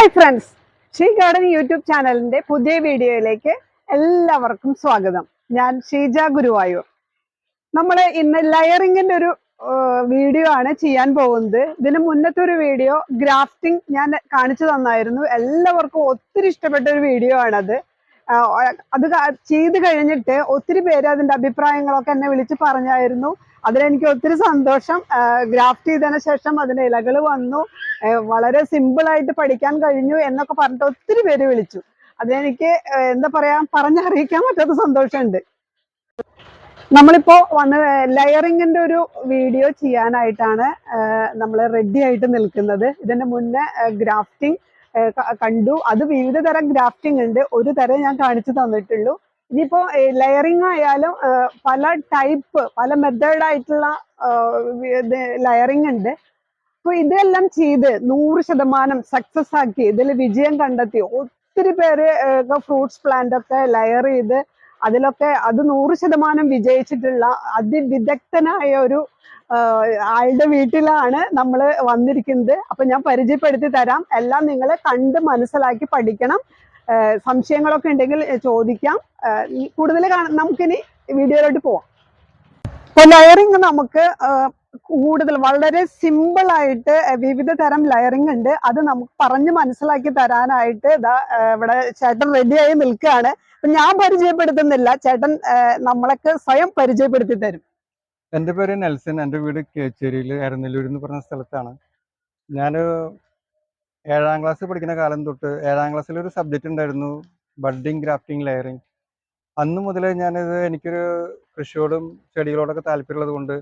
Hi friends, she garden YouTube ചാനലിന്റെ പുതിയ വീഡിയോയിലേക്ക് എല്ലാവർക്കും സ്വാഗതം. ഞാൻ ഷീജ ഗുരുവായൂർ. നമ്മൾ ഇന്ന് ലയറിങ്ങിന്റെ ഒരു വീഡിയോ ആണ് ചെയ്യാൻ പോകുന്നത്. ഇതിന് മുന്നത്തെ ഒരു വീഡിയോ ഗ്രാഫ്റ്റിംഗ് ഞാൻ കാണിച്ചു തന്നായിരുന്നു. എല്ലാവർക്കും ഒത്തിരി ഇഷ്ടപ്പെട്ട ഒരു വീഡിയോ ആണത്. അത് ചെയ്ത് കഴിഞ്ഞിട്ട് ഒത്തിരി പേര് അതിന്റെ അഭിപ്രായങ്ങളൊക്കെ എന്നെ വിളിച്ച് പറഞ്ഞായിരുന്നു. അതിലെനിക്ക് ഒത്തിരി സന്തോഷം. ഗ്രാഫ്റ്റ് ചെയ്തതിന് ശേഷം അതിന് ഇലകൾ വന്നു, വളരെ സിമ്പിൾ ആയിട്ട് പഠിക്കാൻ കഴിഞ്ഞു എന്നൊക്കെ പറഞ്ഞിട്ട് ഒത്തിരി പേര് വിളിച്ചു. അതെനിക്ക് എന്താ പറയാ, പറഞ്ഞറിയിക്കാൻ പറ്റാത്ത സന്തോഷമുണ്ട്. നമ്മളിപ്പോ വന്ന് ലെയറിങ്ങിന്റെ ഒരു വീഡിയോ ചെയ്യാനായിട്ടാണ് നമ്മൾ റെഡി ആയിട്ട് നിൽക്കുന്നത്. ഇതിന്റെ മുന്നേ ഗ്രാഫ്റ്റിംഗ് കണ്ടു. അത് വിവിധ തരം ഗ്രാഫ്റ്റിംഗ് ഉണ്ട്, ഒരു തരം ഞാൻ കാണിച്ചു തന്നിട്ടുള്ളൂ. ഇനിയിപ്പോ ലെയറിംഗ് ആയാലും പല ടൈപ്പ്, പല മെത്തേഡായിട്ടുള്ള ലെയറിംഗ് ഉണ്ട്. അപ്പൊ ഇതെല്ലാം ചെയ്ത് 100% സക്സസ് ആക്കി, ഇതിൽ വിജയം കണ്ടെത്തി ഒത്തിരി പേര് ഫ്രൂട്ട്സ് പ്ലാന്റ് ഒക്കെ ലെയർ ചെയ്ത് അതിലൊക്കെ അത് 100% വിജയിച്ചിട്ടുള്ള അതിവിദഗ്ധനായ ഒരു ആളുടെ വീട്ടിലാണ് നമ്മൾ വന്നിരിക്കുന്നത്. അപ്പൊ ഞാൻ പരിചയപ്പെടുത്തി തരാം. എല്ലാം നിങ്ങൾ കണ്ട് മനസ്സിലാക്കി പഠിക്കണം. സംശയങ്ങളൊക്കെ ഉണ്ടെങ്കിൽ ചോദിക്കാം. കൂടുതൽ നമുക്കിനി വീഡിയോയിലോട്ട് പോവാം. അപ്പൊ ലെയറിങ് നമുക്ക് കൂടുതൽ വളരെ സിമ്പിൾ ആയിട്ട് വിവിധ തരം ലെയറിംഗ് ഉണ്ട്. അത് നമുക്ക് പറഞ്ഞ് മനസ്സിലാക്കി തരാനായിട്ട് ഇവിടെ ചേട്ടൻ റെഡിയായി നിൽക്കുകയാണ്. അപ്പൊ ഞാൻ പരിചയപ്പെടുത്തുന്നില്ല, ചേട്ടൻ നമ്മളൊക്കെ സ്വയം പരിചയപ്പെടുത്തി തരും. എൻ്റെ പേര് നെൽസൺ. എൻ്റെ വീട് കേച്ചേരിയിൽ എരനെല്ലൂർ എന്ന് പറഞ്ഞ സ്ഥലത്താണ്. ഞാൻ 7ാം ക്ലാസ് പഠിക്കുന്ന കാലം തൊട്ട് 7ാം ക്ലാസ്സിൽ ഒരു സബ്ജക്റ്റ് ഉണ്ടായിരുന്നു, ബഡ്ഡിങ്, ഗ്രാഫ്റ്റിംഗ്, ലെയറിങ്. അന്ന് മുതലേ എനിക്കൊരു കൃഷിയോടും ചെടികളോടൊക്കെ താല്പര്യമുള്ളത് കൊണ്ട്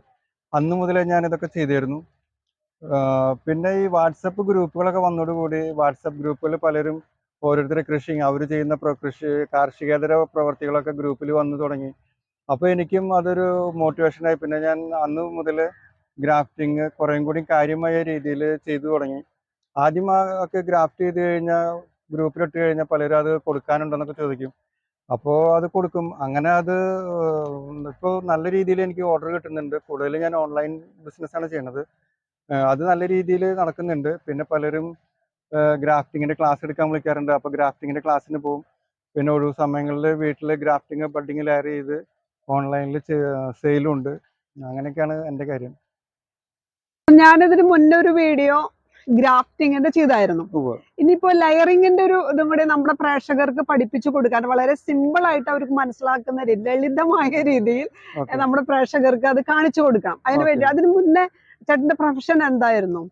അന്ന് മുതലേ ഞാനിതൊക്കെ ചെയ്തിരുന്നു. പിന്നെ ഈ വാട്സപ്പ് ഗ്രൂപ്പുകളൊക്കെ വന്നതോടുകൂടി വാട്സപ്പ് ഗ്രൂപ്പുകളിൽ പലരും ഓരോരുത്തരെ അവർ ചെയ്യുന്ന കൃഷി കാർഷികേതര പ്രവർത്തികളൊക്കെ ഗ്രൂപ്പിൽ വന്നു തുടങ്ങി. അപ്പോൾ എനിക്കും അതൊരു മോട്ടിവേഷനായി. പിന്നെ ഞാൻ അന്ന് മുതൽ ഗ്രാഫ്റ്റിംഗ് കുറേയും കൂടി കാര്യമായ രീതിയിൽ ചെയ്തു തുടങ്ങി. ആദ്യം ഒക്കെ ഗ്രാഫ്റ്റ് ചെയ്ത് കഴിഞ്ഞാൽ ഗ്രൂപ്പിലിട്ട് കഴിഞ്ഞാൽ പലരും അത് കൊടുക്കാനുണ്ടെന്നൊക്കെ ചോദിക്കും. അപ്പോൾ അത് കൊടുക്കും. അങ്ങനെ അത് ഇപ്പോൾ നല്ല രീതിയിൽ എനിക്ക് ഓർഡർ കിട്ടുന്നുണ്ട്. കൂടുതൽ ഞാൻ ഓൺലൈൻ ബിസിനസ്സാണ് ചെയ്യണത്. അത് നല്ല രീതിയിൽ നടക്കുന്നുണ്ട്. പിന്നെ പലരും ഗ്രാഫ്റ്റിങ്ങിൻ്റെ ക്ലാസ് എടുക്കാൻ വിളിക്കാറുണ്ട്. അപ്പോൾ ഗ്രാഫ്റ്റിങ്ങിൻ്റെ ക്ലാസ്സിന് പോകും. പിന്നെ ഒഴിവ് സമയങ്ങളിൽ വീട്ടിൽ ഗ്രാഫ്റ്റിംഗ്, ബഡ്ഡിങ് ലെയർ ചെയ്ത് ഓൺലൈനിൽ സെയിലും ഉണ്ട്. അങ്ങനെയൊക്കെയാണ് എൻ്റെ കാര്യം. ഞാനിതിന് മുന്നേ ഒരു വീഡിയോ ഗ്രാഫ്റ്റിങ്ങിന്റെ ചെയ്തായിരുന്നു. ഇനിയിപ്പോ ലെയറിങ്ങിന്റെ ഒരു ഇതും കൂടി നമ്മുടെ പ്രേക്ഷകർക്ക് പഠിപ്പിച്ചു കൊടുക്കാൻ, വളരെ സിമ്പിൾ ആയിട്ട് അവർക്ക് മനസ്സിലാക്കുന്ന ലളിതമായ രീതിയിൽ നമ്മുടെ പ്രേക്ഷകർക്ക് അത് കാണിച്ചു കൊടുക്കാം. അതിന് വേണ്ടി അതിന് മുന്നേ ചേട്ടന്റെ പ്രൊഫഷൻ എന്തായിരുന്നു?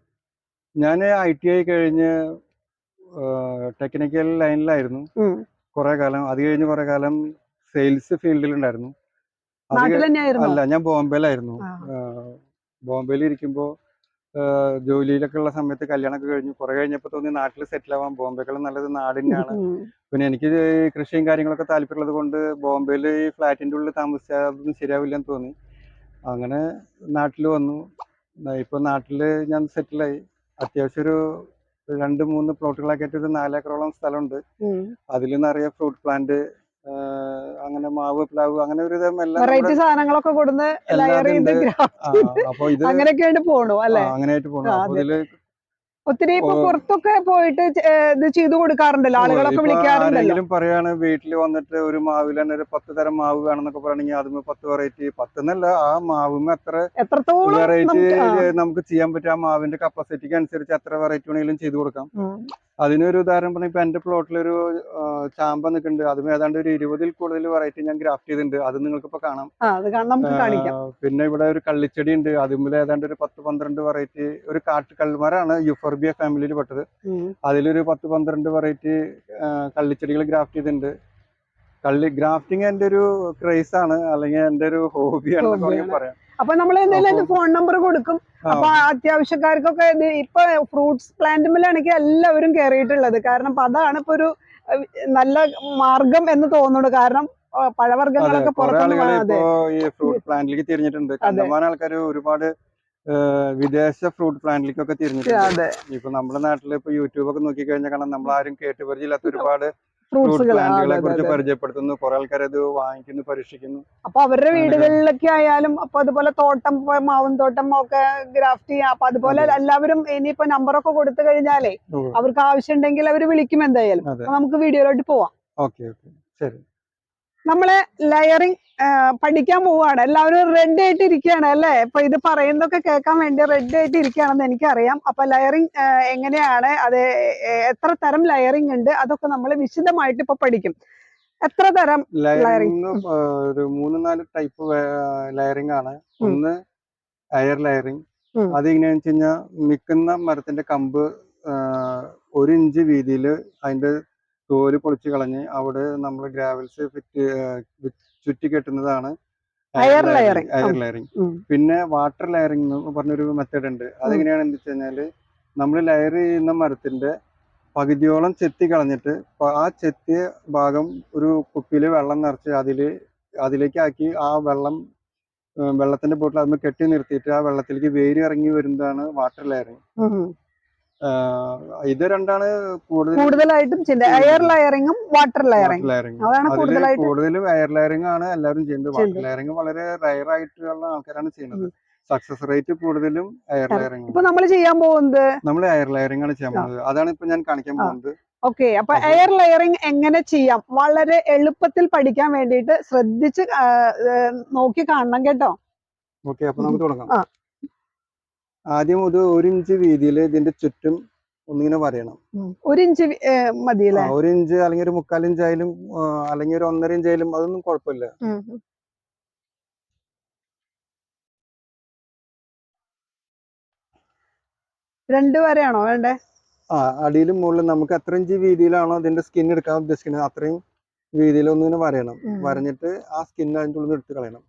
ഞാൻ ITI കഴിഞ്ഞ് ടെക്നിക്കൽ ലൈനിലായിരുന്നു കുറെ കാലം. അത് കഴിഞ്ഞ് കുറെ കാലം സെയിൽസ് ഫീൽഡിലുണ്ടായിരുന്നു. അല്ല, ഞാൻ ബോംബെയിലായിരുന്നു. ബോംബെയിൽ ഇരിക്കുമ്പോൾ ജോലിയിലൊക്കെ ഉള്ള സമയത്ത് കല്യാണമൊക്കെ കഴിഞ്ഞു. കുറെ കഴിഞ്ഞപ്പോൾ തോന്നി നാട്ടിൽ സെറ്റിൽ ആവാൻ, ബോംബെക്കാളും നല്ലത് നാട് തന്നെയാണ്. പിന്നെ എനിക്ക് കൃഷിയും കാര്യങ്ങളൊക്കെ താല്പര്യമുള്ളത് കൊണ്ട് ബോംബെയിൽ ഈ ഫ്ലാറ്റിൻ്റെ ഉള്ളിൽ താമസിച്ചാൽ അതൊന്നും ശരിയാവില്ലെന്ന് തോന്നി. അങ്ങനെ നാട്ടിൽ വന്നു. ഇപ്പോൾ നാട്ടിൽ ഞാൻ സെറ്റിലായി. അത്യാവശ്യം ഒരു 2-3 പ്ലോട്ടുകളൊക്കെ ആയിട്ട് ഒരു 4 ഏക്കറോളം സ്ഥലമുണ്ട്. അതിൽ നിറയെ ഫ്രൂട്ട് പ്ലാന്റ്, അങ്ങനെ മാവ്, പ്ലാവ്, അങ്ങനെ ഒരു സാധനങ്ങളൊക്കെ കൊടുന്ന് അപ്പൊ ഇത് അങ്ങനെയൊക്കെയായിട്ട് പോണു അല്ലേ? അങ്ങനെയായിട്ട് പോണു. അപ്പൊ ഇതില് ഒത്തിരി ഇപ്പൊ പുറത്തൊക്കെ പോയിട്ട് ഇത് ചെയ്തു കൊടുക്കാറുണ്ടല്ലോ, ആളുകളൊക്കെ വിളിക്കാറുണ്ടല്ലോ. ആരെങ്കിലും പറയാണ് വീട്ടിൽ വന്നിട്ട് ഒരു മാവിൽ തന്നെ ഒരു 10 തരം മാവ് വേണമെന്നൊക്കെ പറയണെങ്കിൽ അതിന് 10 വെറൈറ്റി, 10 എന്നല്ല, ആ മാവിന് എത്രത്തോളം വെറൈറ്റി നമുക്ക് ചെയ്യാൻ പറ്റും. ആ മാവിന്റെ കപ്പാസിറ്റിക്ക് അനുസരിച്ച് എത്ര വെറൈറ്റി വേണമെങ്കിലും ചെയ്തു കൊടുക്കാം. അതിനൊരു ഉദാഹരണം പറഞ്ഞാൽ ഇപ്പൊ എന്റെ പ്ലോട്ടിലൊരു ചാമ്പ നിൽക്കുന്നുണ്ട്. അതും ഏതാണ്ട് ഒരു 20ൽ കൂടുതൽ വെറൈറ്റി ഞാൻ ഗ്രാഫ്റ്റ് ചെയ്തിട്ടുണ്ട്. അത് നിങ്ങൾക്ക് ഇപ്പൊ കാണാം. പിന്നെ ഇവിടെ ഒരു കള്ളിച്ചെടി ഉണ്ട്. അതുപോലെ ഏതാണ്ട് ഒരു 10-12 വെറൈറ്റി, ഒരു കാട്ടുകൽമരാണ്, യുഫോർബിയ ഫാമിലിയിൽ പെട്ടത്. അതിലൊരു 10-12 വെറൈറ്റി കള്ളിച്ചെടികൾ ഗ്രാഫ്റ്റ് ചെയ്തിട്ടുണ്ട്. ഗ്രാഫ്റ്റിംഗ് എന്റെ ഒരു ക്രേസ് ആണ്, അല്ലെങ്കിൽ എന്റെ ഒരു ഹോബിയാണെന്ന് വേണമെങ്കിൽ പറയാം. അപ്പൊ നമ്മൾ എന്തെങ്കിലും ഫോൺ നമ്പർ കൊടുക്കും. അപ്പൊ അത്യാവശ്യക്കാർക്കൊക്കെ ഇപ്പൊ ഫ്രൂട്ട്സ് പ്ലാന്റുമിലാണെങ്കിൽ എല്ലാവരും കയറിയിട്ടുള്ളത്. കാരണം അതാണ് ഇപ്പൊ ഒരു നല്ല മാർഗം എന്ന് തോന്നുന്നു. കാരണം പഴവർഗ്ഗങ്ങളൊക്കെ ഈ ഫ്രൂട്ട് പ്ലാന്റിലേക്ക് തിരിഞ്ഞിട്ടുണ്ട്. കണ്ടമാനം ആൾക്കാർ ഒരുപാട് വിദേശ ഫ്രൂട്ട് പ്ലാന്റിലേക്കൊക്കെ തിരിഞ്ഞിട്ടുണ്ട്. ഇപ്പൊ നമ്മുടെ നാട്ടില് ഇപ്പൊ യൂട്യൂബ് ഒക്കെ നോക്കി കഴിഞ്ഞാൽ കാണാം, നമ്മളാരും കേട്ടുപരിചയമില്ലാത്ത ഒരുപാട് ഫ്രൂട്ട് ഫ്രൂട്ട്സുകൾ. പ്ലാന്റുകളെ കുറിച്ച് പരിചയപ്പെടുത്തുന്നു, കുറെ ആൾക്കാർ അത് വാങ്ങിക്കുന്നു, പരീക്ഷിക്കുന്നു. അപ്പൊ അവരുടെ വീടുകളിലൊക്കെ ആയാലും അപ്പൊ അതുപോലെ തോട്ടം, മാവും തോട്ടം ഒക്കെ ഗ്രാഫ്റ്റ് ചെയ്യാം. അപ്പൊ അതുപോലെ എല്ലാവരും ഇനിയിപ്പോ നമ്പറൊക്കെ കൊടുത്തു കഴിഞ്ഞാലേ അവർക്ക് ആവശ്യം ഉണ്ടെങ്കിൽ അവർ വിളിക്കും എന്തായാലും. അപ്പൊ നമുക്ക് വീഡിയോയിലോട്ട് പോവാം. ഓക്കെ ഓക്കെ ശരി. നമ്മള് ലെയറിങ് പഠിക്കാൻ പോവാണ്. എല്ലാവരും റെഡി ആയിട്ട് ഇരിക്കുകയാണ് അല്ലേ? ഇപ്പൊ ഇത് പറയുന്നതൊക്കെ കേൾക്കാൻ വേണ്ടി റെഡി ആയിട്ട് ഇരിക്കുകയാണെന്ന് എനിക്കറിയാം. അപ്പൊ ലെയറിങ് എങ്ങനെയാണ്, അത് എത്ര തരം ലെയറിങ് ഉണ്ട്, അതൊക്കെ നമ്മൾ വിശദമായിട്ട് ഇപ്പൊ പഠിക്കും. എത്ര തരം ലെയറിംഗ്? ഒരു 3-4 ടൈപ്പ് ലെയറിംഗ് ആണ്. ഒന്ന് എയർ ലെയറിംഗ്. അത് എങ്ങനെയാണെന്ന് വെച്ച് കഴിഞ്ഞാൽ നിൽക്കുന്ന മരത്തിന്റെ കമ്പ് 1 ഇഞ്ച് വീതിയിൽ അതിന്റെ തോല് പൊളിച്ച് കളഞ്ഞ് അവിടെ നമ്മൾ ഗ്രാവൽസ് ചുറ്റി കെട്ടുന്നതാണ് എയർ ലെയറിംഗ്. പിന്നെ വാട്ടർ ലെയറിംഗ് എന്ന് പറഞ്ഞൊരു മെത്തേഡ് ഉണ്ട്. അതെങ്ങനെയാണെന്ന് വെച്ച് കഴിഞ്ഞാല് നമ്മൾ ലെയർ ചെയ്യുന്ന മരത്തിന്റെ പകുതിയോളം ചെത്തി കളഞ്ഞിട്ട് ആ ചെത്തിയ ഭാഗം ഒരു കുപ്പിയിൽ വെള്ളം നിറച്ച് അതിലേക്ക് ആക്കി ആ വെള്ളത്തിന്റെ ബോട്ടിൽ അതിൽ കെട്ടി നിർത്തിയിട്ട് ആ വെള്ളത്തിലേക്ക് വേര് ഇറങ്ങി വരുന്നതാണ് വാട്ടർ ലെയറിംഗ്. ഇത് രണ്ടാണ് കൂടുതലായിട്ടും എയർ ലെയറിംഗും വാട്ടർ ലെയറിംഗ്. കൂടുതലും എയർ ലെയറിംഗ് ആണ് എല്ലാവരും ചെയ്യുന്നത്. വാട്ടർ ലെയറിംഗ് വളരെ റയർ ആയിട്ടുള്ള ആൾക്കാരാണ് ചെയ്യുന്നത്. സക്സസ് റേറ്റ് കൂടുതലും എയർ ലെയറിംഗ്. ഇപ്പൊ നമ്മൾ ചെയ്യാൻ പോകുന്നത് നമ്മൾ എയർ ലെയറിംഗ് ആണ് ചെയ്യാൻ പോകുന്നത്. അതാണ് ഇപ്പൊ ഞാൻ കാണിക്കാൻ പോകുന്നത്. ഓക്കെ, അപ്പൊ എയർ ലെയറിംഗ് എങ്ങനെ ചെയ്യാം വളരെ എളുപ്പത്തിൽ പഠിക്കാൻ വേണ്ടിയിട്ട് ശ്രദ്ധിച്ച് നോക്കി കാണണം കേട്ടോ. ഓക്കെ, അപ്പൊ നമുക്ക് തുടങ്ങാം. ആദ്യം 1 ഇഞ്ച് വീതിയിൽ ഇതിന്റെ ചുറ്റും ഒന്നിങ്ങനെ വരയണം. 1 ഇഞ്ച് മതിയല്ലേ? 1 ഇഞ്ച് അല്ലെങ്കിൽ ഒരു 1/4 ഇഞ്ച് ആയാലും അല്ലെങ്കിൽ ഒരു 1.5 ഇഞ്ച് ആയാലും അതൊന്നും കുഴപ്പമില്ല. രണ്ട് വരെയാണോ വേണ്ടേ? അടിയിലും മുകളിലും നമുക്ക് എത്ര ഇഞ്ച് വീതിയിലാണോ അതിന്റെ സ്കിൻ എടുക്കാൻ ഉദ്ദേശിക്കുന്നത് അത്രയും വീതിയിൽ ഒന്നിങ്ങനെ വരയണം. വരഞ്ഞിട്ട് ആ സ്കിൻ അതിൻ്റെ ഉള്ളിൽ എടുത്ത് കളയണം.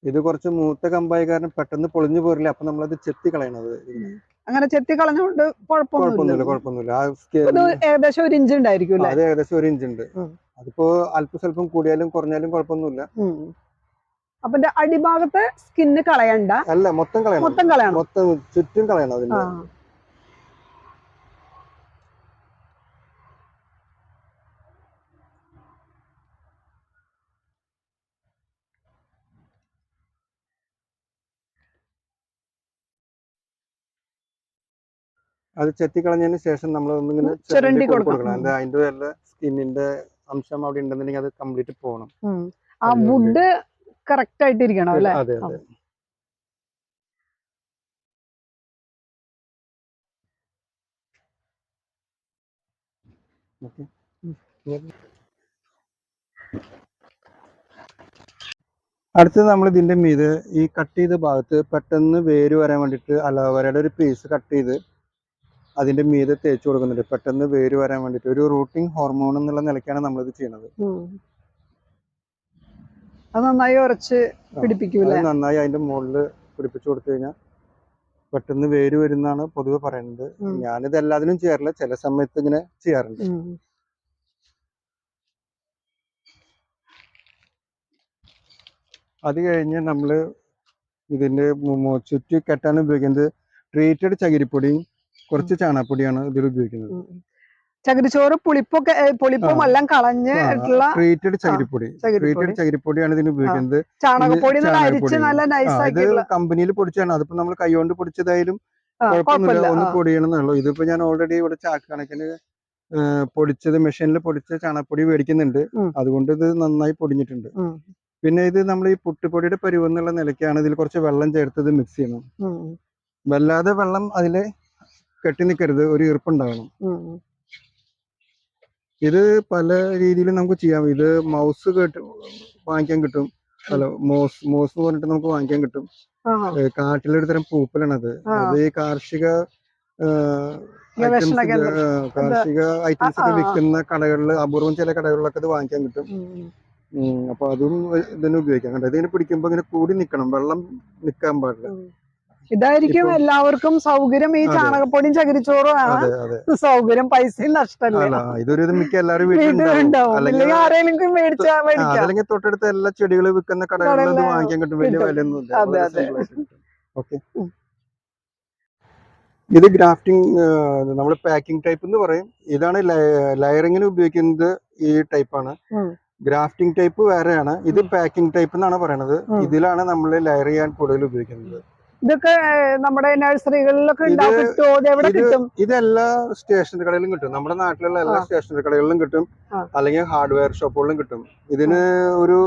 ഇത് കുറച്ച് മൂത്ത കമ്പായ കാരണം പെട്ടെന്ന് പൊളിഞ്ഞു പോരില്ല. അപ്പൊ നമ്മളത് ചെത്തി കളയണത്. അങ്ങനെ ചെത്തി കളഞ്ഞുകൊണ്ട് കുഴപ്പമൊന്നുമില്ല. ഏകദേശം 1 ഇഞ്ച് ഉണ്ടായിരിക്കും. അത് ഏകദേശം 1 ഇഞ്ച് ഉണ്ട്. അതിപ്പോ അല്പ സ്വല്പം കൂടിയാലും കുറഞ്ഞാലും കുഴപ്പമൊന്നുമില്ല. അപ്പൊ അടിഭാഗത്തെ സ്കിന്ന് കളയണ്ട. അല്ല, മൊത്തം കളയണം. മൊത്തം ചുറ്റും കളയണം അതിന്റെ. അത് ചെത്തി കളഞ്ഞതിന് ശേഷം നമ്മൾ ഒന്നിങ്ങനെ ചിരണ്ടി കൊടുക്കണം. അതിന്റെ വല്ല സ്കിന്നിന്റെ അംശം അവിടെ ഉണ്ടെന്നുണ്ടെങ്കിൽ അത് കംപ്ലീറ്റ് പോകണം. ആ വുഡ് കറക്റ്റ് ആയിട്ട് ഇരിക്കണം അല്ലേ? അതെ അതെ. അടുത്തത് നമ്മൾ ഇതിന്റെ മീത് ഈ കട്ട് ചെയ്ത ഭാഗത്ത് പെട്ടെന്ന് വേര് വരാൻ വേണ്ടിയിട്ട് അലോവേരയുടെ ഒരു പീസ് കട്ട് ചെയ്ത് അതിന്റെ മീതെ തേച്ച് കൊടുക്കുന്നുണ്ട്. പെട്ടെന്ന് വേര് വരാൻ വേണ്ടിയിട്ട് ഒരു റൂട്ടിംഗ് ഹോർമോൺ എന്നുള്ള നിലയ്ക്കാണ് നമ്മളിത് ചെയ്യുന്നത്. അത് നന്നായി ഉറച്ച് പിടിപ്പിക്കൂല. നന്നായി അതിന്റെ മുകളിൽ പിടിപ്പിച്ചു കൊടുത്തു കഴിഞ്ഞാൽ പെട്ടെന്ന് വേര് വരുന്നാണ് പൊതുവെ പറയുന്നത്. ഞാനിത് എല്ലാത്തിനും ചെയ്യാറില്ല, ചില സമയത്ത് ഇങ്ങനെ ചെയ്യാറുണ്ട്. അത് കഴിഞ്ഞ് നമ്മള് ഇതിന്റെ ചുറ്റി കെട്ടാൻ ഉപയോഗിക്കുന്നത് ട്രീറ്റഡ് ചകിരിപ്പൊടിയും കുറച്ച് ചാണകപ്പൊടിയാണ് ഇതിൽ ഉപയോഗിക്കുന്നത്. ചകിരിച്ചോറ് പുളിപ്പും എല്ലാം കളഞ്ഞ് ട്രീറ്റഡ് ചകിരിപ്പൊടിയാണ് ഇതിന് ഉപയോഗിക്കുന്നത്. ചാണകപ്പൊടി ഇത് കമ്പനിയിൽ പൊടിച്ചാണ്. അതിപ്പോ നമ്മൾ കൈകൊണ്ട് പൊടിച്ചതായാലും കുഴപ്പമൊന്നുമില്ല, ഒന്ന് പൊടിയണമെന്നുള്ളൂ. ഇതിപ്പോ ഞാൻ ഓൾറെഡി ഇവിടെ ചാക്ക് കണക്കിന് പൊടിച്ചത് മെഷീനിൽ പൊടിച്ച ചാണകപ്പൊടി മേടിക്കുന്നുണ്ട്. അതുകൊണ്ട് ഇത് നന്നായി പൊടിഞ്ഞിട്ടുണ്ട്. പിന്നെ ഇത് നമ്മൾ ഈ പുട്ടുപൊടിയുടെ പരുവം എന്നുള്ള നിലയ്ക്കാണ് ഇതിൽ കുറച്ച് വെള്ളം ചേർത്തത് മിക്സ് ചെയ്യണം. വല്ലാതെ വെള്ളം അതില് കെട്ടി നിൽക്കരുത്, ഒരു ഈർപ്പുണ്ടാകണം. ഇത് പല രീതിയിലും നമുക്ക് ചെയ്യാം. ഇത് മൗസ് വാങ്ങിക്കാൻ കിട്ടും. അല്ല, മോസ് പറഞ്ഞിട്ട് നമുക്ക് വാങ്ങിക്കാൻ കിട്ടും. കാട്ടിലൊരു തരം പൂപ്പലാണത്. അത് ഈ കാർഷിക ഐറ്റംസ് ഒക്കെ വിൽക്കുന്ന കടകളിൽ, അപൂർവം ചില കടകളിലൊക്കെ ഇത് വാങ്ങിക്കാൻ കിട്ടും. അപ്പൊ അതും ഇതിന് ഉപയോഗിക്കാം. കണ്ടോ, ഇതിനെ പിടിക്കുമ്പോ ഇങ്ങനെ കൂടി നിക്കണം, വെള്ളം നിക്കാൻ പാടില്ല. ഇതായിരിക്കും എല്ലാവർക്കും സൗകര്യം. ഈ ചാണകപ്പൊടിയും ചകിരിച്ചോറും ആണ് സൗകര്യം, പൈസയും നഷ്ടമല്ല. ഇതൊരു മിക്ക എല്ലാവരും വീട്ടിലുണ്ടാവും. അല്ലെങ്കിൽ തൊട്ടടുത്ത എല്ലാ ചെടികൾ വിൽക്കുന്ന കടകളിൽ ഇത് വാങ്ങിക്കാൻ കിട്ടും. വലിയ വിലയൊന്നും ഇല്ല. ഓക്കെ, ഇത് ഗ്രാഫ്റ്റിംഗ് നമ്മൾ പാക്കിംഗ് ടൈപ്പ് എന്ന് പറയും. ഇതാണ് ലയറിങ്ങിന് ഉപയോഗിക്കുന്നത്. ഈ ടൈപ്പാണ്. ഗ്രാഫ്റ്റിംഗ് ടൈപ്പ് വേറെയാണ്. ഇത് പാക്കിംഗ് ടൈപ്പ് എന്നാണ് പറയണത്. ഇതിലാണ് നമ്മൾ ലെയർ ചെയ്യാൻ കൂടുതൽ ഉപയോഗിക്കുന്നത്. ഇതൊക്കെ നമ്മുടെ നഴ്സറികളിലൊക്കെ കിട്ടും. ഇതെല്ലാ സ്റ്റേഷനറി കടയിലും കിട്ടും. നമ്മുടെ നാട്ടിലുള്ള എല്ലാ സ്റ്റേഷനറി കടകളിലും കിട്ടും, അല്ലെങ്കിൽ ഹാർഡ്വെയർ ഷോപ്പുകളിലും കിട്ടും. ഇതിന് ഒരു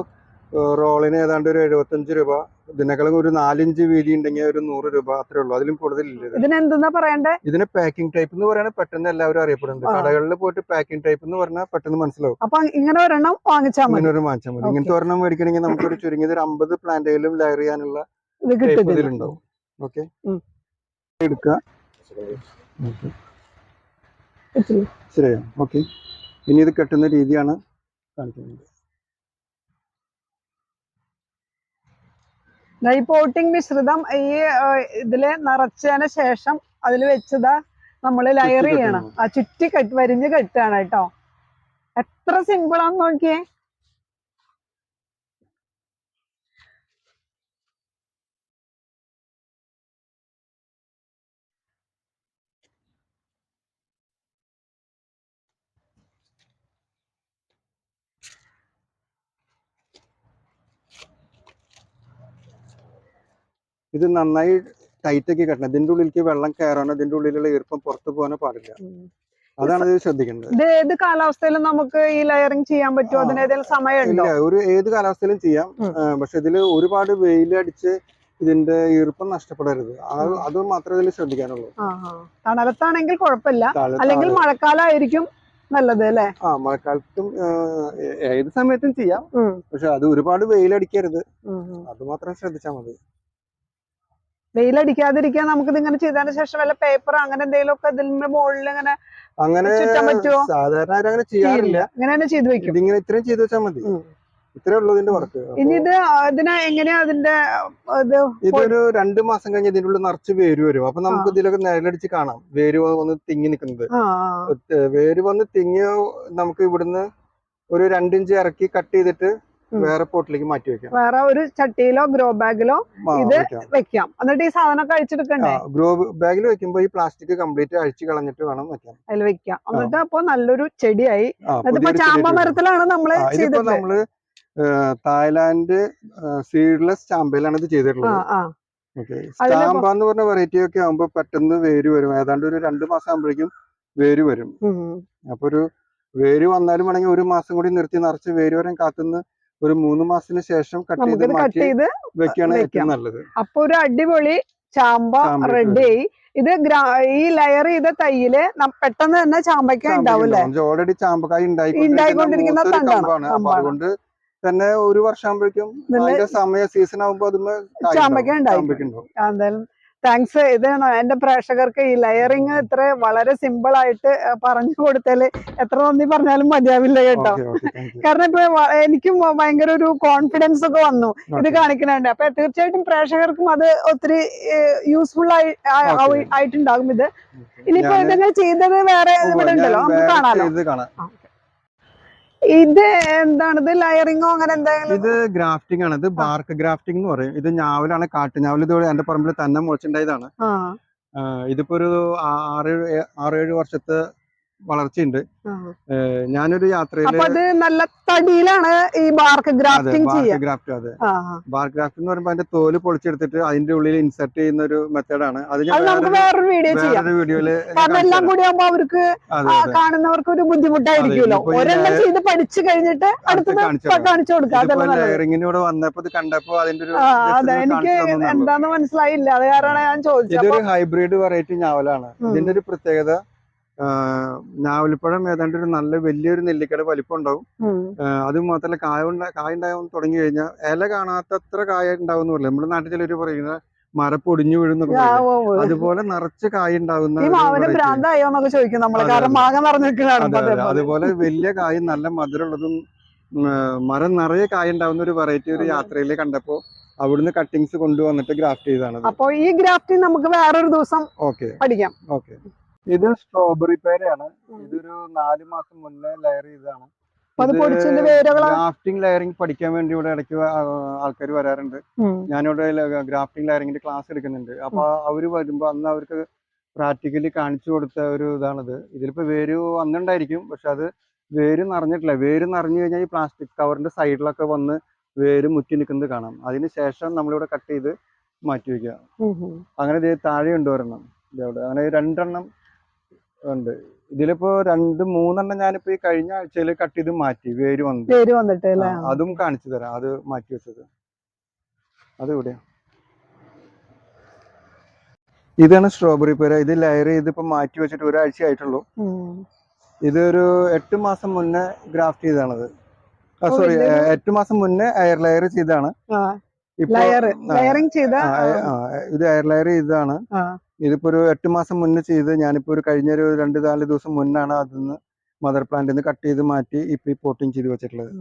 റോളിന് ഏതാണ്ട് ഒരു 75 രൂപ. ഇതിനേക്കാളും ഒരു 4 ഇഞ്ച് വീതി ഉണ്ടെങ്കിൽ ഒരു 100 രൂപ അത്രേ ഉള്ളൂ. അതിലും കൂടുതലില്ല. ഇതിനെന്താ പറയണ്ടേ? ഇതിന് പാക്കിംഗ് ടൈപ്പ് എന്ന് പറയുന്നത് പെട്ടെന്ന് എല്ലാവരും അറിയപ്പെടുന്നത്. കടകളിൽ പോയിട്ട് പാക്കിംഗ് ടൈപ്പ് എന്ന് പറഞ്ഞാൽ പെട്ടെന്ന് മനസ്സിലാവും. അപ്പൊ ഇങ്ങനെ ഒരെണ്ണം വാങ്ങിച്ചാൽ മതി. ഇങ്ങനത്തെ ഒരെണ്ണം മേടിക്കണമെങ്കിൽ നമുക്കൊരു ചുരുങ്ങിയത് ഒരു 50 പ്ലാന്റുകളിലും ലെയർ ചെയ്യാനുള്ള ഇതിലുണ്ടാവും. ഓക്കെ, എടുക്കുക. ശരിയാ. ഓക്കെ, ഇനി ഇത് കെട്ടുന്ന രീതിയാണ് കാണിക്കുന്നത്. ഈ പോട്ടിംഗ് മിശ്രിതം ഈ ഇതില് നിറച്ചതിന് ശേഷം അതിൽ വെച്ചതാ നമ്മള് ലയർ ചെയ്യണം. ചുറ്റി വരിഞ്ഞ് കെട്ടാണ് കേട്ടോ. എത്ര സിമ്പിൾ ആണെന്ന് നോക്കിയേ. ഇത് നന്നായി ടൈറ്റ് ആക്കി കെട്ടണം. ഇതിന്റെ ഉള്ളിലേക്ക് വെള്ളം കയറാനോ ഇതിന്റെ ഉള്ളിലുള്ള ഈർപ്പം പുറത്തു പോകാനോ പാടില്ല. അതാണ് ഇത് ശ്രദ്ധിക്കേണ്ടത്. ഇത് ഏത് കാലാവസ്ഥയിലും നമുക്ക് ഈ ലയറിംഗ് ചെയ്യാൻ പറ്റുമോ? അതിന് ഏതെങ്കിലും സമയമുണ്ടോ? ഒരു ഏത് കാലാവസ്ഥയിലും ചെയ്യാം. പക്ഷെ ഇതിൽ ഒരുപാട് വെയിലടിച്ച് ഇതിന്റെ ഈർപ്പം നഷ്ടപ്പെടരുത്. അത് മാത്രമേ ഇതിൽ ശ്രദ്ധിക്കാനുള്ളൂ. തണലത്താണെങ്കിൽ കുഴപ്പമില്ല, അല്ലെങ്കിൽ മഴക്കാലമായിരിക്കും നല്ലത് അല്ലേ? മഴക്കാലത്തും ഏത് സമയത്തും ചെയ്യാം. പക്ഷെ അത് ഒരുപാട് വെയിലടിക്കരുത്. അത് മാത്രം ശ്രദ്ധിച്ചാൽ മതി. വെയിലടിക്കാതിരിക്കാൻ നമുക്ക് ഇതിങ്ങനെ ചെയ്തതിന് ശേഷം വല്ല പേപ്പർ അങ്ങനെ എന്തെങ്കിലും ഒക്കെ ഇതിന്റെ മുകളിൽ അങ്ങനെ ചുറ്റാൻ പറ്റുമോ? സാധാരണ അങ്ങനെ ചെയ്യാറില്ല. ഇങ്ങനെ തന്നെ ചെയ്ത് വെക്കും. ഇങ്ങനെ ഇത്രയും ചെയ്ത് വെച്ചാൽ മതി. ഇത്രേ ഉള്ളൂ ഇതിന്റെ വർക്ക്. ഇനി ഇതിന് എങ്ങനെയാ അതിന്റെ ഇതൊരു 2 മാസം കഴിഞ്ഞ് ഇതിന്റെ ഉള്ളിൽ നിറച്ച് വേര് വരും. അപ്പൊ നമുക്ക് ഇതിലൊക്കെ നിഴലടിച്ച് കാണാം വേര് വന്ന് തിങ്ങി നിൽക്കുന്നത്. വേര് വന്ന് തിങ്ങിയ നമുക്ക് ഇവിടുന്ന് ഒരു 2 ഇഞ്ച് ഇറക്കി കട്ട് ചെയ്തിട്ട് വേറെ പോട്ടിലേക്ക് മാറ്റി വെക്കാം. വേറെ ഒരു ചട്ടിയിലോ ഗ്രോ ബാഗിലോ ഇത് വെക്കാം. എന്നിട്ട് ഈ സാധനം അഴിച്ചെടുക്കണ്ടേ? ഗ്രോ ബാഗിൽ വെക്കുമ്പോ ഈ പ്ലാസ്റ്റിക് കംപ്ലീറ്റ് അഴിച്ചു കളഞ്ഞിട്ട് വേണം വെക്കാൻ. അതിൽ വെക്കാം. എന്നിട്ട് അപ്പൊ നല്ലൊരു ചെടിയായി. ചാമ്പ മരത്തിലാണ് നമ്മള് നമ്മള് തായ്ലാന്റ് സീഡ്ലെസ് ചാമ്പയിലാണ് ഇത് ചെയ്തിട്ടുള്ളത്. ചാമ്പ എന്ന് പറഞ്ഞ വെറൈറ്റി ഒക്കെ ആകുമ്പോ പെട്ടെന്ന് വേര് വരും. ഏതാണ്ട് ഒരു 2 മാസം ആകുമ്പോഴേക്കും വേര് വരും. അപ്പൊ ഒരു വേര് വന്നാലും വേണമെങ്കിൽ 1 മാസം കൂടി നിർത്തി നിറച്ച് വേര് വരാൻ കാത്തുനിന്ന് ഒരു 3 മാസത്തിന് ശേഷം കട്ട് ചെയ്ത് വെക്കാണ് ഏറ്റവും നല്ലത്. അപ്പൊ ഒരു അടിപൊളി ചാമ്പ റെഡി. ഇത് ഈ ലെയർ ചെയ്ത തൈയില് പെട്ടെന്ന് തന്നെ ചാമ്പക്ക ഉണ്ടാവില്ലേ? ഓൾറെഡി ചാമ്പക്കായ ഉണ്ടായിക്കൊണ്ടിരിക്കുന്ന കമ്പാണ്. അപ്പൊ അതുകൊണ്ട് തന്നെ 1 വർഷം ആകുമ്പോഴേക്കും അതിന്റെ സമയ സീസൺ ആകുമ്പോ അത് ചാമ്പക്ക ഉണ്ടാവും. എന്തായാലും താങ്ക്സ്. ഇത് എന്റെ പ്രേക്ഷകർക്ക് ഈ ലയറിങ് ഇത്ര വളരെ സിമ്പിൾ ആയിട്ട് പറഞ്ഞു കൊടുത്താല് എത്ര നന്ദി പറഞ്ഞാലും മതിയാവില്ല കേട്ടോ. കാരണം ഇപ്പൊ എനിക്കും ഭയങ്കര ഒരു കോൺഫിഡൻസ് ഒക്കെ വന്നു ഇത് കാണിക്കുന്നുണ്ട്. അപ്പൊ തീർച്ചയായിട്ടും പ്രേക്ഷകർക്കും അത് ഒത്തിരി യൂസ്ഫുൾ ആയിട്ടുണ്ടാകും. ഇത് ഇനിയിപ്പോ ഇതങ്ങനെ ചെയ്തത് വേറെ ഇവിടെ ഉണ്ടല്ലോ, നമുക്ക് കാണാലോ. ഇത് എന്താണ്? ഇത് ലയറിങ്ങോ അങ്ങനെ എന്തെങ്കിലും? ഇത് ഗ്രാഫ്റ്റിംഗ് ആണ്. ഇത് ബാർക്ക് ഗ്രാഫ്റ്റിംഗ് എന്ന് പറയും. ഇത് ഞാവലാണ്, കാട്ടുഞാവൽ. ഇതോടെ എന്റെ പറമ്പിൽ തന്നെ മുളച്ചുണ്ടായതാണ്. ഇതിപ്പോ ഒരു 6-7 വർഷത്തെ വളർച്ചയുണ്ട്. ഞാനൊരു യാത്രയില് നല്ല തടിയിലാണ് ഈ ബാർക്ക് ഗ്രാഫ്റ്റിംഗ് ഗ്രാഫ്റ്റ്. അതെ, ബാർക്ക് ഗ്രാഫ്റ്റ് എന്ന് പറയുമ്പോൾ അതിന്റെ തോല് പൊളിച്ചെടുത്തിട്ട് അതിന്റെ ഉള്ളിൽ ഇൻസെർട്ട് ചെയ്യുന്ന ഒരു മെത്തേഡാണ്. അത് വേറൊരു വീഡിയോയില് എല്ലാം കൂടി ആകുമ്പോ അവർക്ക് കാണുന്നവർക്ക് ഒരു ബുദ്ധിമുട്ടായിരിക്കുമല്ലോ. ഒരെണ്ണം ചെയ്ത് പഠിച്ചു കഴിഞ്ഞിട്ട് അടുത്തത് കാണിച്ചു കൊടുക്കാം. ലെയറിങ്ങിനൂടെ വന്നപ്പോ ഇത് കണ്ടപ്പോ അതിന്റെ ഒരു എനിക്ക് എന്താന്ന് മനസ്സിലായില്ല. അത് കാരണം ഞാൻ ചോദിച്ചത്. ഇതൊരു ഹൈബ്രിഡ് വെറൈറ്റി ഞാവലാണ്. ഇതിന്റെ ഒരു പ്രത്യേകത, ഞാവലിപ്പഴം ഏതാണ്ട് ഒരു നല്ല വലിയൊരു നെല്ലിക്കയുടെ വലിപ്പം ഉണ്ടാവും. അത് മാത്രമല്ല കായ ഉണ്ടാകാൻ തുടങ്ങി കഴിഞ്ഞാൽ ഇല കാണാത്തത്ര കായ ഉണ്ടാവുന്നില്ല. നമ്മുടെ നാട്ടിൽ ചിലര് പറയുന്ന മരപ്പൊടിഞ്ഞു വീഴുന്നൊക്കെ, അതുപോലെ നിറച്ച് കായ ഉണ്ടാവുന്ന. അതുപോലെ വലിയ കായും നല്ല മധുരമുള്ളതും മരം നിറയെ കായ ഉണ്ടാവുന്ന ഒരു വെറൈറ്റി ഒരു യാത്രയിൽ കണ്ടപ്പോ അവിടുന്ന് കട്ടിങ്സ് കൊണ്ടുവന്നിട്ട് ഗ്രാഫ്റ്റ് ചെയ്താണ്. അപ്പൊ ഈ ഗ്രാഫ്റ്റിംഗ് നമുക്ക് വേറൊരു ദിവസം പഠിക്കാം. ഓക്കെ. ഇത് സ്ട്രോബെറി പേരയാണ്. ഇതൊരു 4 മാസം മുന്നേ ലെയർ ചെയ്തതാണ്. ഗ്രാഫ്റ്റിംഗ് ലെയറിംഗ് പഠിക്കാൻ വേണ്ടി ഇവിടെ ഇടയ്ക്ക് ആൾക്കാർ വരാറുണ്ട്. ഞാനിവിടെ ഗ്രാഫ്റ്റിംഗ് ലെയറിംഗിന്റെ ക്ലാസ് എടുക്കുന്നുണ്ട്. അപ്പൊ അവര് വരുമ്പോ അന്ന് അവർക്ക് പ്രാക്ടിക്കലി കാണിച്ചു കൊടുത്ത ഒരു ഇതാണിത്. ഇതിലിപ്പോ വേര് വന്നിട്ടുണ്ടായിരിക്കും, പക്ഷെ അത് വേര് നിറഞ്ഞിട്ടില്ല. വേര് നിറഞ്ഞു കഴിഞ്ഞാൽ ഈ പ്ലാസ്റ്റിക് കവറിന്റെ സൈഡിലൊക്കെ വന്ന് വേര് മുറ്റി നിൽക്കുന്നത് കാണാം. അതിന് ശേഷം നമ്മളിവിടെ കട്ട് ചെയ്ത് മാറ്റി വെക്കുക. അങ്ങനെ താഴെ ഉണ്ട് ഒരെണ്ണം, ഇതവിടെ അങ്ങനെ 2 എണ്ണം ഉണ്ട്. ഇതിലിപ്പോ 2-3 എണ്ണം ഞാനിപ്പോ ഈ കഴിഞ്ഞ ആഴ്ചയിൽ കട്ട് ചെയ്ത് മാറ്റി, വേര് വന്നിട്ട് അതും കാണിച്ചു തരാം. അത് മാറ്റി വെച്ചത് അത് ഇവിടെയാ. ഇതാണ് സ്ട്രോബെറി പേര. ഇത് ലെയർ ചെയ്ത് ഇപ്പൊ മാറ്റി വെച്ചിട്ട് ഒരാഴ്ച ആയിട്ടുള്ളൂ. ഇതൊരു 8 മാസം മുന്നേ ഗ്രാഫ്റ്റ് ചെയ്താണത്. സോറി, 8 മാസം മുന്നേ എയർ ലെയർ ചെയ്താണ്. ഇത് എയർ ലെയർ ചെയ്തതാണ്. ഇതിപ്പോ ഒരു 8 മാസം മുന്നേ ചെയ്ത് ഞാനിപ്പോ ഒരു കഴിഞ്ഞൊരു 2-4 ദിവസം മുന്നാണ് അതിന്ന് മദർ പ്ലാന്റിൽ നിന്ന് കട്ട് ചെയ്ത് മാറ്റി ഇപ്പൊ ഈ പോട്ടിങ് ചെയ്ത് വെച്ചിട്ടുള്ളത്.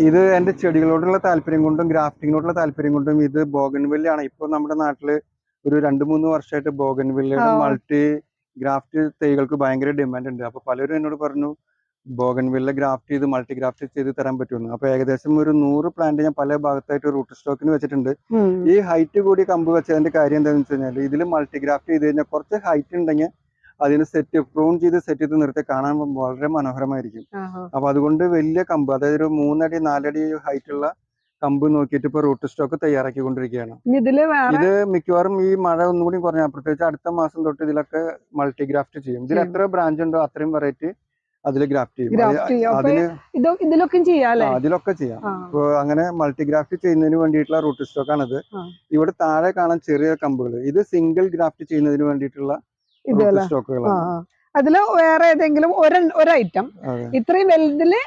ഇത് എന്റെ ചെടികളോടുള്ള താല്പര്യം കൊണ്ടും ഗ്രാഫ്റ്റിങ്ങിനോടുള്ള താല്പര്യം കൊണ്ടും ഇത് ബോഗൺവില്ലയാണ്. ഇപ്പൊ നമ്മുടെ നാട്ടില് ഒരു 2-3 വർഷമായിട്ട് ബോഗൺവില്ലയുടെ മൾട്ടി ഗ്രാഫ്റ്റ് തൈകൾക്ക് ഭയങ്കര ഡിമാൻഡ് ഉണ്ട്. അപ്പൊ പലരും എന്നോട് പറഞ്ഞു ബോഗൺവില്ല ഗ്രാഫ്റ്റ് ചെയ്ത് മൾട്ടി ഗ്രാഫ്റ്റ് ചെയ്ത് തരാൻ പറ്റുമെന്ന്. അപ്പൊ ഏകദേശം ഒരു 100 പ്ലാന്റ് ഞാൻ പല ഭാഗത്തായിട്ട് റൂട്ട് സ്റ്റോക്കിന് വെച്ചിട്ടുണ്ട്. ഈ ഹൈറ്റ് കൂടി കമ്പ് വെച്ചതിന്റെ കാര്യം എന്താണെന്ന് വെച്ച് കഴിഞ്ഞാൽ ഇതിൽ മൾട്ടി ഗ്രാഫ്റ്റ് ചെയ്ത് കഴിഞ്ഞാൽ കുറച്ച് ഹൈറ്റ് ഉണ്ടെങ്കിൽ അതിന് പ്രൂൺ ചെയ്ത് സെറ്റ് ചെയ്ത് നിർത്തി കാണാൻ വളരെ മനോഹരമായിരിക്കും. അപ്പൊ അതുകൊണ്ട് വലിയ കമ്പ്, അതായത് ഒരു 3 അടി 4 അടി ഹൈറ്റ് ഉള്ള കമ്പ് നോക്കിയിട്ട് ഇപ്പൊ റൂട്ട് സ്റ്റോക്ക് തയ്യാറാക്കിക്കൊണ്ടിരിക്കുകയാണ്. ഇത് മിക്കവാറും ഈ മഴ ഒന്നുകൂടി കുറഞ്ഞാൽ, പ്രത്യേകിച്ച് അടുത്ത മാസം തൊട്ട് ഇതിലൊക്കെ മൾട്ടി ഗ്രാഫ്റ്റ് ചെയ്യും. ഇതിൽ എത്ര ബ്രാഞ്ച് ഉണ്ടോ അത്രയും വെറൈറ്റി അതിൽ ഗ്രാഫ്റ്റ് ചെയ്യും. അതിലൊക്കെ ചെയ്യാം. ഇപ്പൊ അങ്ങനെ മൾട്ടി ഗ്രാഫ്റ്റ് ചെയ്യുന്നതിന് വേണ്ടിയിട്ടുള്ള റൂട്ട് സ്റ്റോക്ക് ആണിത്. ഇവിടെ താഴെ കാണാൻ ചെറിയ കമ്പുകൾ, ഇത് സിംഗിൾ ഗ്രാഫ്റ്റ് ചെയ്യുന്നതിന് വേണ്ടിയിട്ടുള്ള റൂട്ട് സ്റ്റോക്കുകളാണ്. അതില് വേറെ ഏതെങ്കിലും ഒരു ഐറ്റം ഇത്രയും വലുതില്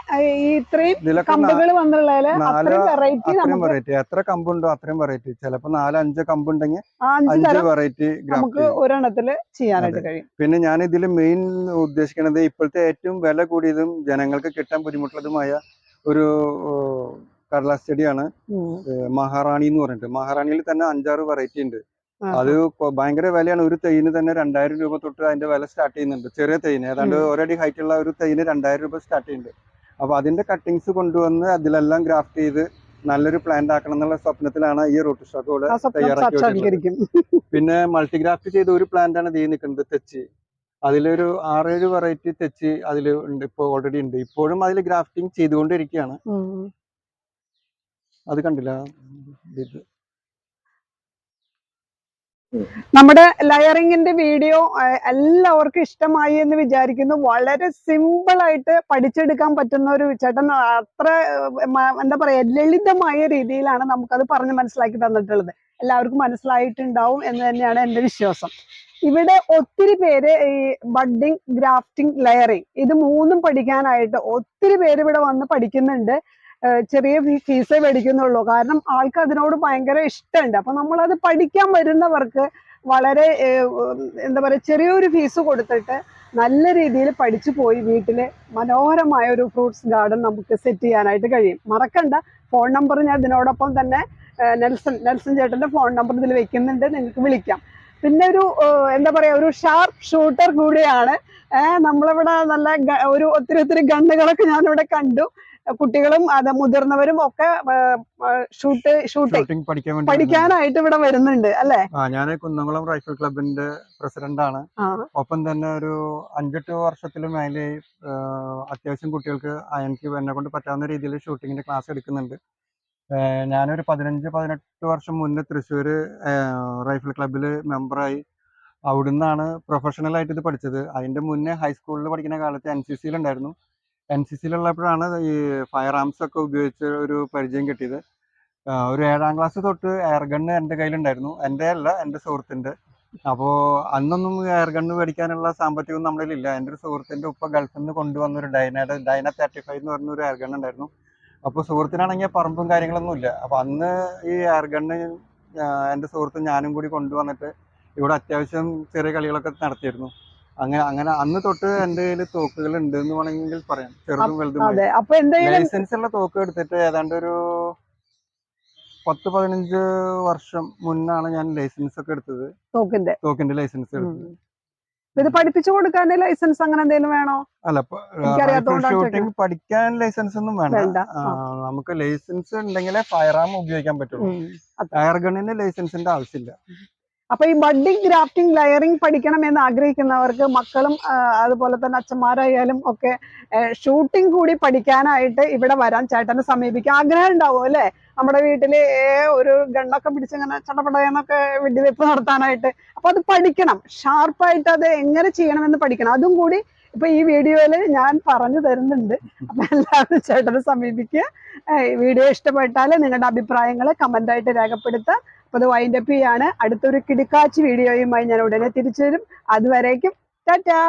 ഇത്രയും കമ്പുകൾ വന്നുള്ളതില് അത്രയും വെറൈറ്റി എത്ര കമ്പുണ്ടോ അത്രയും വെറൈറ്റി. ചിലപ്പോ 4-5 കമ്പുണ്ടെങ്കിൽ 5 വെറൈറ്റി നമുക്ക് ഒരെണ്ണത്തില് ചെയ്യാനായിട്ട് കഴിയും. പിന്നെ ഞാൻ ഇതിൽ മെയിൻ ഉദ്ദേശിക്കുന്നത് ഇപ്പോഴത്തെ ഏറ്റവും വില കൂടിയതും ജനങ്ങൾക്ക് കിട്ടാൻ ബുദ്ധിമുട്ടുള്ളതുമായ ഒരു കടലാസ് ചെടിയാണ് മഹാറാണി എന്ന് പറഞ്ഞിട്ട്. മഹാറാണിയിൽ തന്നെ 5-6 വെറൈറ്റി ഉണ്ട്. അത് ഭയങ്കര വിലയാണ്. ഒരു തൈന് തന്നെ 2000 രൂപ തൊട്ട് അതിന്റെ വില സ്റ്റാർട്ട് ചെയ്യുന്നുണ്ട്. ചെറിയ തൈന് ഏതാണ്ട് 1 അടി ഹൈറ്റ് ഉള്ള ഒരു തൈന് 2000 രൂപ സ്റ്റാർട്ട് ചെയ്യുന്നുണ്ട്. അപ്പൊ അതിന്റെ കട്ടിങ്സ് കൊണ്ടുവന്ന് അതിലെല്ലാം ഗ്രാഫ്റ്റ് ചെയ്ത് നല്ലൊരു പ്ലാന്റ് ആക്കണം എന്നുള്ള സ്വപ്നത്തിലാണ് ഈ റൂട്ട് സ്റ്റോക്ക് ഇവിടെ തയ്യാറാക്കി വെച്ചിട്ടുള്ളത്. പിന്നെ മൾട്ടിഗ്രാഫ്റ്റ് ചെയ്ത ഒരു പ്ലാന്റ് ആണ് ഇത് നിൽക്കുന്നത്, തെച്ചി. അതിലൊരു 6-7 വെറൈറ്റി തെച്ചി അതിൽ ഉണ്ട്, ഇപ്പൊ ഓൾറെഡി ഉണ്ട്. ഇപ്പോഴും അതിൽ ഗ്രാഫ്റ്റിംഗ് ചെയ്തുകൊണ്ടിരിക്കുകയാണ്. അത് കണ്ടില്ല. നമ്മുടെ ലയറിങ്ങിന്റെ വീഡിയോ എല്ലാവർക്കും ഇഷ്ടമായി എന്ന് വിചാരിക്കുന്നു. വളരെ സിമ്പിൾ ആയിട്ട് പഠിച്ചെടുക്കാൻ പറ്റുന്ന ഒരു ചേട്ടൻ, അത്ര എന്താ പറയാ ലളിതമായ രീതിയിലാണ് നമുക്കത് പറഞ്ഞ് മനസ്സിലാക്കി തന്നിട്ടുള്ളത്. എല്ലാവർക്കും മനസ്സിലായിട്ടുണ്ടാവും എന്ന് തന്നെയാണ് എൻ്റെ വിശ്വാസം. ഇവിടെ ഒത്തിരി പേര് ഈ ബഡ്ഡിങ്, ഗ്രാഫ്റ്റിംഗ്, ലെയറിങ് ഇത് 3ഉം പഠിക്കാനായിട്ട് ഒത്തിരി പേര് ഇവിടെ വന്ന് പഠിക്കുന്നുണ്ട്. ചെറിയ ഫീസേ മേടിക്കുന്നുള്ളൂ, കാരണം ആൾക്ക് അതിനോട് ഭയങ്കര ഇഷ്ടമുണ്ട്. അപ്പൊ നമ്മളത് പഠിക്കാൻ വരുന്നവർക്ക് വളരെ എന്താ പറയുക ചെറിയൊരു ഫീസ് കൊടുത്തിട്ട് നല്ല രീതിയിൽ പഠിച്ചു പോയി വീട്ടില് മനോഹരമായ ഒരു ഫ്രൂട്ട്സ് ഗാർഡൻ നമുക്ക് സെറ്റ് ചെയ്യാനായിട്ട് കഴിയും. മറക്കണ്ട, ഫോൺ നമ്പർ ഞാൻ ഇതിനോടൊപ്പം തന്നെ നെൽസൺ ചേട്ടന്റെ ഫോൺ നമ്പർ ഇതിൽ വെക്കുന്നുണ്ട്, നിങ്ങൾക്ക് വിളിക്കാം. പിന്നെ ഒരു എന്താ പറയാ ഒരു ഷാർപ്പ് ഷൂട്ടർ കൂടിയാണ്. നമ്മളിവിടെ നല്ല ഒത്തിരി ഗണ്ണുകളൊക്കെ ഞാനിവിടെ കണ്ടു. കുട്ടികളും അത് മുതിർന്നവരും ഒക്കെ ഷൂട്ടിംഗ് പഠിക്കാനായിട്ട് ഇവിടെ വരുന്നുണ്ട് അല്ലെ? ഞാൻ കുന്നംകുളം റൈഫിൾ ക്ലബിന്റെ പ്രസിഡന്റ് ആണ്. ഒപ്പം തന്നെ ഒരു 5-8 വർഷത്തിലും മേലെ അത്യാവശ്യം കുട്ടികൾക്ക് എനിക്ക് എന്നെ കൊണ്ട് പറ്റാവുന്ന രീതിയിൽ ഷൂട്ടിങ്ങിന്റെ ക്ലാസ് എടുക്കുന്നുണ്ട്. ഞാനൊരു 15-18 വർഷം മുന്നേ തൃശ്ശൂർ റൈഫിൾ ക്ലബിൽ മെമ്പറായി. അവിടുന്നാണ് പ്രൊഫഷണൽ ആയിട്ട് ഇത് പഠിച്ചത്. അതിന്റെ മുന്നേ ഹൈസ്കൂളിൽ പഠിക്കുന്ന കാലത്ത് NCC ഉണ്ടായിരുന്നു. NCC ഉള്ളപ്പോഴാണ് ഈ ഫയർ ആംസ് ഒക്കെ ഉപയോഗിച്ച് ഒരു പരിചയം കിട്ടിയത്. ഒരു 7ാം ക്ലാസ് തൊട്ട് എയർ ഗണ്ണ് എൻ്റെ കയ്യിലുണ്ടായിരുന്നു. എൻ്റെ അല്ല, എൻ്റെ സുഹൃത്തിൻ്റെ. അപ്പോൾ അന്നൊന്നും എയർ ഗണ്ണ് മേടിക്കാനുള്ള സാമ്പത്തികം നമ്മുടെ ഇല്ല. എൻ്റെ ഒരു സുഹൃത്തിൻ്റെ ഉപ്പ ഗൾഫിൽ നിന്ന് കൊണ്ടുവന്ന ഒരു ഡൈന 35 എന്ന് പറഞ്ഞ ഒരു എയർ ഗണ്ണ് ഉണ്ടായിരുന്നു. അപ്പോൾ സുഹൃത്തിനാണെങ്കിൽ പറമ്പും കാര്യങ്ങളൊന്നും ഇല്ല. അപ്പോൾ അന്ന് ഈ എയർ ഗണ്ണ് എൻ്റെ സുഹൃത്തും ഞാനും കൂടി കൊണ്ടുവന്നിട്ട് ഇവിടെ അത്യാവശ്യം ചെറിയ കളികളൊക്കെ നടത്തിയിരുന്നു. അങ്ങനെ അന്ന് തൊട്ട് എൻ്റെ കയ്യിൽ തോക്കുകൾ ഉണ്ട് എന്ന് വേണമെങ്കിൽ പറയാം, ചെറുതും വലുതും. ലൈസൻസ് ഉള്ള തോക്ക് എടുത്തിട്ട് ഏതാണ്ട് ഒരു 10-15 വർഷം മുന്നാണ് ഞാൻ ലൈസൻസ് ഒക്കെ എടുത്തത്. തോക്കിന്റെ ലൈസൻസ് എടുത്തത്. ഇത് പഠിപ്പിച്ചു കൊടുക്കാൻ ലൈസൻസ് അങ്ങനെ എന്തെങ്കിലും വേണോ? അല്ല, ഷൂട്ടിംഗ് പഠിക്കാൻ ലൈസൻസ് ഒന്നും വേണ്ട. നമുക്ക് ലൈസൻസ് ഉണ്ടെങ്കിലേ ഫയർ ആം ഉപയോഗിക്കാൻ പറ്റുള്ളൂ. എയർ ഗണ്ണിന് ലൈസൻസിന്റെ ആവശ്യമില്ല. അപ്പൊ ഈ ബഡ്ഡിംഗ് ഗ്രാഫ്റ്റിംഗ് ലെയറിംഗ് പഠിക്കണം എന്ന് ആഗ്രഹിക്കുന്നവർക്ക് മക്കളും അതുപോലെ തന്നെ അച്ഛന്മാരായാലും ഒക്കെ ഷൂട്ടിംഗ് കൂടി പഠിക്കാനായിട്ട് ഇവിടെ വരാൻ ചേട്ടനെ സമീപിക്കാൻ ആഗ്രഹം ഉണ്ടാവും അല്ലെ? നമ്മുടെ വീട്ടില് ഒരു ഗണ്ണൊക്കെ പിടിച്ചിങ്ങനെ ചടപടയെന്നൊക്കെ വെടിവെപ്പ് നടത്താനായിട്ട്. അപ്പൊ അത് പഠിക്കണം, ഷാർപ്പായിട്ട് അത് എങ്ങനെ ചെയ്യണമെന്ന് പഠിക്കണം. അതും കൂടി ഇപ്പൊ ഈ വീഡിയോയില് ഞാൻ പറഞ്ഞു തരുന്നുണ്ട്. അപ്പൊ എല്ലാവരും ചേട്ടനെ സമീപിക്കുക. വീഡിയോ ഇഷ്ടപ്പെട്ടാൽ നിങ്ങളുടെ അഭിപ്രായങ്ങൾ കമന്റ് ആയിട്ട് രേഖപ്പെടുത്തുക. അപ്പൊ അത് വൈൻഡപ്പ് ചെയ്യാണ്. അടുത്തൊരു കിടുക്കാച്ചി വീഡിയോയുമായി ഞാൻ ഉടനെ തിരിച്ചു വരും. അതുവരേക്കും ടാറ്റാ.